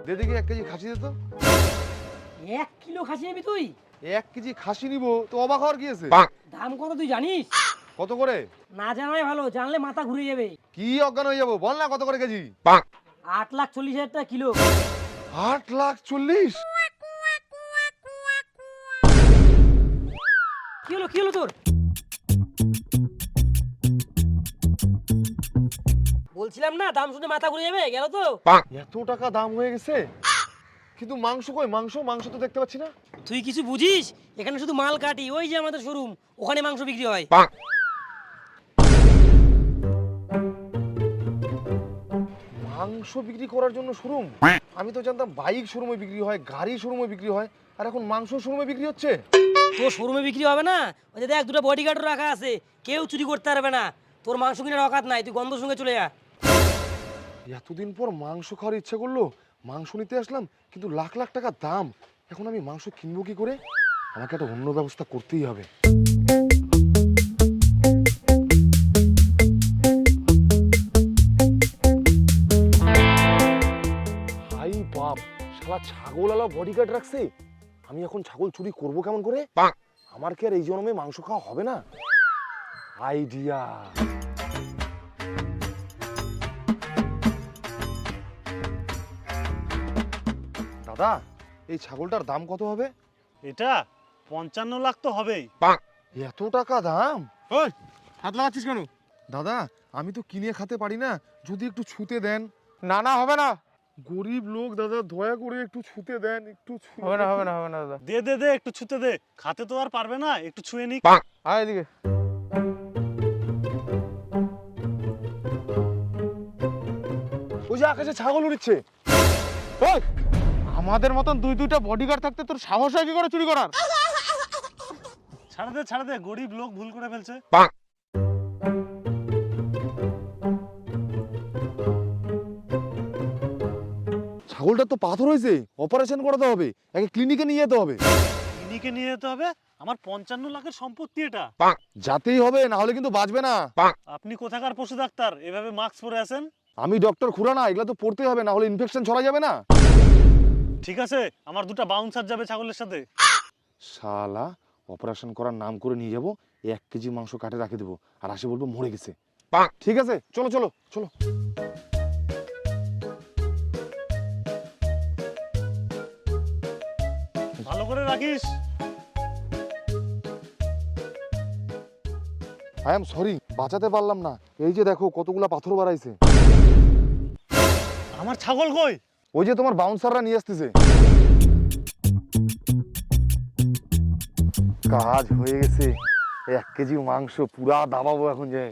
দে দেখি 1 কেজি খাসি দে তো। 1 কিলো খাসি নিবি তুই? 1 কেজি খাসি নিব তো অবাক হওয়ার কি আছে? দাম কত তুই জানিস? কত করে? না জানাই ভালো, জানলে মাথা ঘুরে যাবে। কি অজ্ঞান হয়ে যাবো, বল না কত করে কেজি? 8,40,000 টাকা কিলো। 8,40,000? কি হলো তোর? বলছিলাম না দাম শুনে মাথা ঘুরে যাবে, গেল তো। এত টাকা দাম হয়ে গেছে, কিন্তু মাংস কই? মাংস তো দেখতে পাচ্ছি না। তুই কিছু বুঝিস? এখানে শুধু মাল কাটি, ওই যে আমাদের শোরুম, ওখানে মাংস বিক্রি হয়। মাংস বিক্রি করার জন্য শোরুম? আমি তো জানতাম বাইক শোরুমে বিক্রি হয়, গাড়ি শোরুমে বিক্রি হয়, আর এখন মাংস শোরুমে বিক্রি হচ্ছে। তোর শোরুমে বিক্রি হবে না? ওই যে দেখ, দুটো বডিগার্ড রাখা আছে, কেউ চুরি করতে পারবে না। তোর মাংস কিনার অকাত নাই, তুই গন্ধ সঙ্গে চলে যা। এতদিন পর মাংস খাওয়ার ইচ্ছে করলো, মাংস নিতে আসলাম, কিন্তু লাখ লাখ টাকা দাম। এখন আমি মাংস কিনবো কি করে? আমাকে একটা অন্য ব্যবস্থা করতেই হবে। হাই বাপ, শালা ছাগলওয়ালা বডিগার্ড রাখছে। আমি এখন ছাগল চুরি করবো কেমন করে? আমার কি আর এই জন্মে মাংস খাওয়া হবে না? আইডিয়া। দাদা, এই ছাগলটার দাম কত হবে? এটা 55 লাখ তো হবেই। এত টাকা দাম? ওই হাত লাগাচ্ছিস কেন? দাদা, আমি তো কিনে খেতে পারি না, যদি একটু ছুতে দেন। না হবে না, গরিব লোক দাদা, দয়া করে একটু ছুতে দেন, একটু হবে না দাদা। দে একটু ছুতে দে, খাতে তো আর পারবে না, একটু ছুঁয়ে নিক। আয় এদিকে। ওই যে আকাশে ছাগল উড়ছে। ওই আমাদের মতন দুইটা বডিগার্ড থাকতে তোর সাহস হয় কি করে চুরি করার? ছাড়ে দে, গরিব লোক ভুল করে ফেলছে। ছাগলটা তো পাথর হয়েছে, অপারেশন করাতে হবে, একে ক্লিনিকে নিয়ে যেতে হবে। ক্লিনিকে নিয়ে যেতে হবে? আমার 55 লাখের সম্পত্তি এটা। যাতেই হবে, না হলে কিন্তু বাঁচবে না। আপনি কোথাকার পশু ডাক্তার, এভাবে মাস্ক পরে আছেন? আমি ডক্টর খুড়া না, এগুলা তো পড়তে হবে, না হলে ইনফেকশন ছড়া যাবে না। ঠিক আছে, আমার 2টা বাউন্সার যাবে ছাগলের সাথে। শালা, অপারেশন করার নাম করে নিয়ে যাবো, 1 কেজি মাংস কাটে রাখে দেবো, আর আসে বলবো মরে গেছে। ঠিক আছে, চলো। ভালো করে রাখিস। আই এম সরি, বাঁচাতে পারলাম না। এই যে দেখো কতগুলা পাথর বাড়াইছে। আমার ছাগল কই? ওই যে তোমার বাউন্সাররা নিয়ে আসতেছে। কাজ হয়ে গেছে, 1 কেজি মাংস পুরা দাবাবো এখন যে।